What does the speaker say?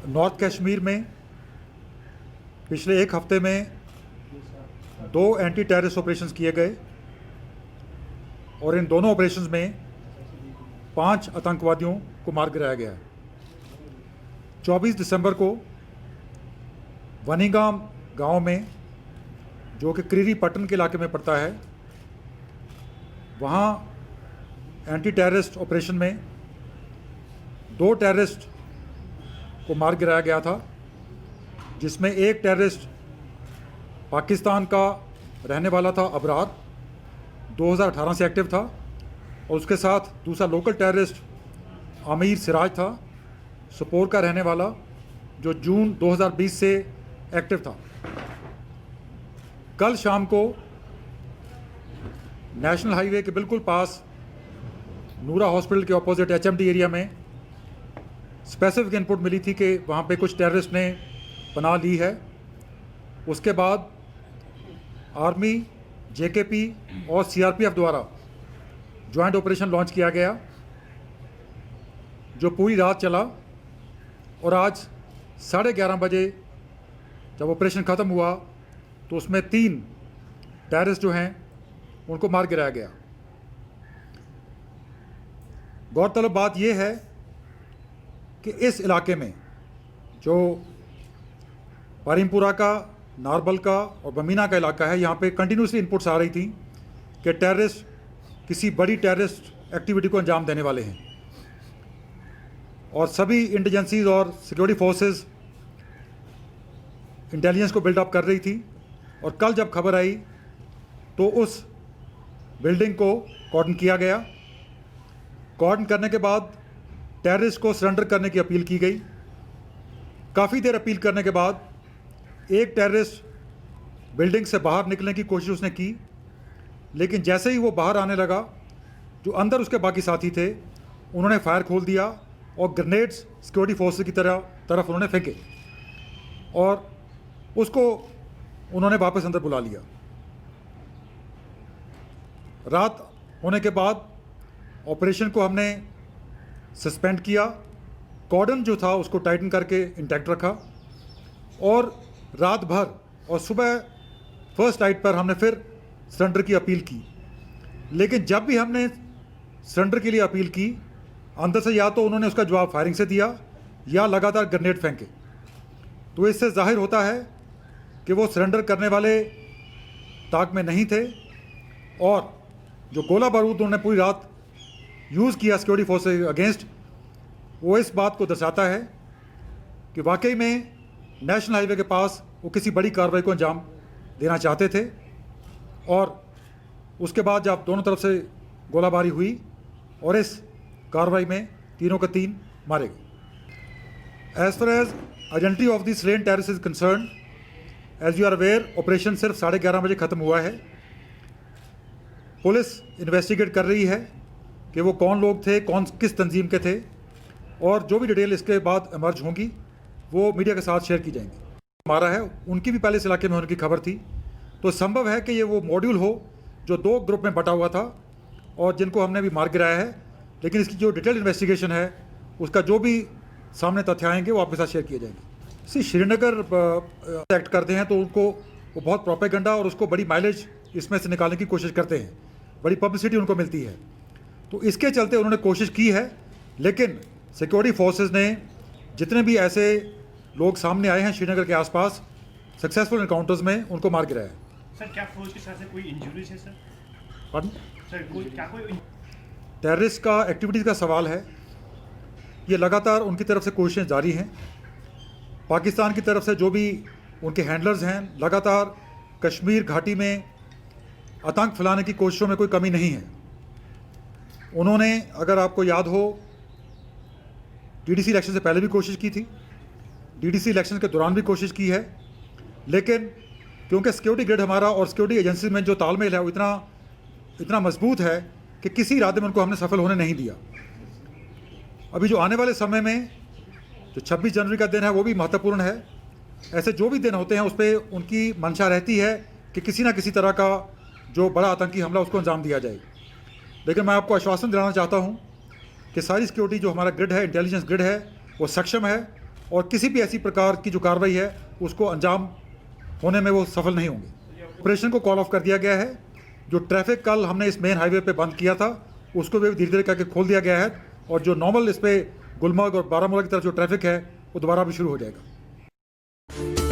North Kashmir में पिछले एक हफ्ते में 2 एंटी टेररिस्ट ऑपरेशंस किए गए और इन दोनों ऑपरेशंस में 5 आतंकवादियों को मार गिराया गया। 24 दिसंबर को वनीगाम गांव में, जो कि क्रीरी पट्टन के इलाके में पड़ता है, वहाँ एंटी टेररिस्ट ऑपरेशन में 2 टेररिस्ट को मार गिराया गया था, जिसमें एक टेररिस्ट पाकिस्तान का रहने वाला था, अबरार, 2018 से एक्टिव था, और उसके साथ दूसरा लोकल टेररिस्ट आमिर सिराज था, सोपोर का रहने वाला, जो जून 2020 से एक्टिव था। कल शाम को नेशनल हाईवे के बिल्कुल पास नूरा हॉस्पिटल के ऑपोजिट HMT एरिया में स्पेसिफिक इनपुट मिली थी कि वहाँ पे कुछ टेररिस्ट ने पनाह ली है। उसके बाद आर्मी, JKP और CRPF द्वारा ज्वाइंट ऑपरेशन लॉन्च किया गया, जो पूरी रात चला, और आज 11:30 बजे जब ऑपरेशन ख़त्म हुआ तो उसमें 3 टेररिस्ट जो हैं उनको मार गिराया गया। गौरतलब बात यह है कि इस इलाके में, जो पारिमपुरा का, नारबल का और बमीना का इलाका है, यहाँ पे कंटिन्यूसली इनपुट्स आ रही थी कि टेररिस्ट किसी बड़ी टेररिस्ट एक्टिविटी को अंजाम देने वाले हैं, और सभी इंटेलिजेंसीज और सिक्योरिटी फोर्सेस इंटेलिजेंस को बिल्डअप कर रही थी। और कल जब खबर आई तो उस बिल्डिंग को कॉर्डन किया गया। कॉर्डन करने के बाद टेररिस्ट को सरेंडर करने की अपील की गई। काफ़ी देर अपील करने के बाद एक टेररिस्ट बिल्डिंग से बाहर निकलने की कोशिश उसने की, लेकिन जैसे ही वो बाहर आने लगा, जो अंदर उसके बाकी साथी थे उन्होंने फायर खोल दिया और ग्रेनेड्स सिक्योरिटी फोर्सेस की तरफ उन्होंने फेंके, और उसको उन्होंने वापस अंदर बुला लिया। रात होने के बाद ऑपरेशन को हमने सस्पेंड किया, कॉर्डन जो था उसको टाइटन करके इंटैक्ट रखा, और रात भर और सुबह फर्स्ट नाइट पर हमने फिर सरेंडर की अपील की। लेकिन जब भी हमने सरेंडर के लिए अपील की, अंदर से या तो उन्होंने उसका जवाब फायरिंग से दिया या लगातार ग्रेनेड फेंके। तो इससे जाहिर होता है कि वो सरेंडर करने वाले ताक में नहीं थे, और जो गोला बारूद उन्होंने पूरी रात यूज़ किया सिक्योरिटी फोर्सेस अगेंस्ट, वो इस बात को दर्शाता है कि वाकई में नेशनल हाईवे के पास वो किसी बड़ी कार्रवाई को अंजाम देना चाहते थे। और उसके बाद जब दोनों तरफ से गोलाबारी हुई और इस कार्रवाई में तीनों के 3 मारे गए। As far as identity of the slain terrorist is concern, as you are aware, operation सिर्फ 11:30 बजे ख़त्म हुआ है। पुलिस इन्वेस्टिगेट कर रही है कि वो कौन लोग थे, कौन किस तंजीम के थे, और जो भी डिटेल इसके बाद इमर्ज होंगी वो मीडिया के साथ शेयर की जाएंगी। मारा है, उनकी भी पहले इस इलाके में होने की खबर थी, तो संभव है कि ये वो मॉड्यूल हो जो 2 ग्रुप में बटा हुआ था और जिनको हमने भी मार गिराया है। लेकिन इसकी जो डिटेल इन्वेस्टिगेशन है, उसका जो भी सामने तथ्य आएंगे वो आपके साथ शेयर किए जाएंगे। श्रीनगर एक्ट करते हैं तो उनको वो बहुत प्रोपेगेंडा और उसको बड़ी माइलेज इसमें से निकालने की कोशिश करते हैं, बड़ी पब्लिसिटी उनको मिलती है, तो इसके चलते उन्होंने कोशिश की है। लेकिन सिक्योरिटी फोर्सेस ने जितने भी ऐसे लोग सामने आए हैं श्रीनगर के आसपास सक्सेसफुल इनकाउंटर्स में, उनको मार गिराया है। सर, क्या फौज के साथ से कोई इंजरीज है सर? पॉर्डन? सर, कोई टेररिस्ट का एक्टिविटीज़ का सवाल है, ये लगातार उनकी तरफ से कोशिशें जारी हैं। पाकिस्तान की तरफ से जो भी उनके हैंडलर्स हैं, लगातार कश्मीर घाटी में आतंक फैलाने की कोशिशों में कोई कमी नहीं है। उन्होंने, अगर आपको याद हो, DDC इलेक्शन से पहले भी कोशिश की थी, DDC इलेक्शन के दौरान भी कोशिश की है, लेकिन क्योंकि सिक्योरिटी ग्रिड हमारा और सिक्योरिटी एजेंसी में जो तालमेल है वो इतना मजबूत है कि किसी इरादे में उनको हमने सफल होने नहीं दिया। अभी जो आने वाले समय में जो 26 जनवरी का दिन है वो भी महत्वपूर्ण है। ऐसे जो भी दिन होते हैं उस पर उनकी मंशा रहती है कि किसी ना किसी तरह का जो बड़ा आतंकी हमला उसको अंजाम दिया जाए। लेकिन मैं आपको आश्वासन दिलाना चाहता हूँ कि सारी सिक्योरिटी जो हमारा ग्रिड है, इंटेलिजेंस ग्रिड है, वो सक्षम है और किसी भी ऐसी प्रकार की जो कार्रवाई है उसको अंजाम होने में वो सफल नहीं होंगे। ऑपरेशन को कॉल ऑफ कर दिया गया है। जो ट्रैफिक कल हमने इस मेन हाईवे पे बंद किया था उसको भी धीरे धीरे करके खोल दिया गया है और जो नॉर्मल इस पे गुलमर्ग और बारामूला की तरफ जो ट्रैफिक है वो दोबारा भी शुरू हो जाएगा।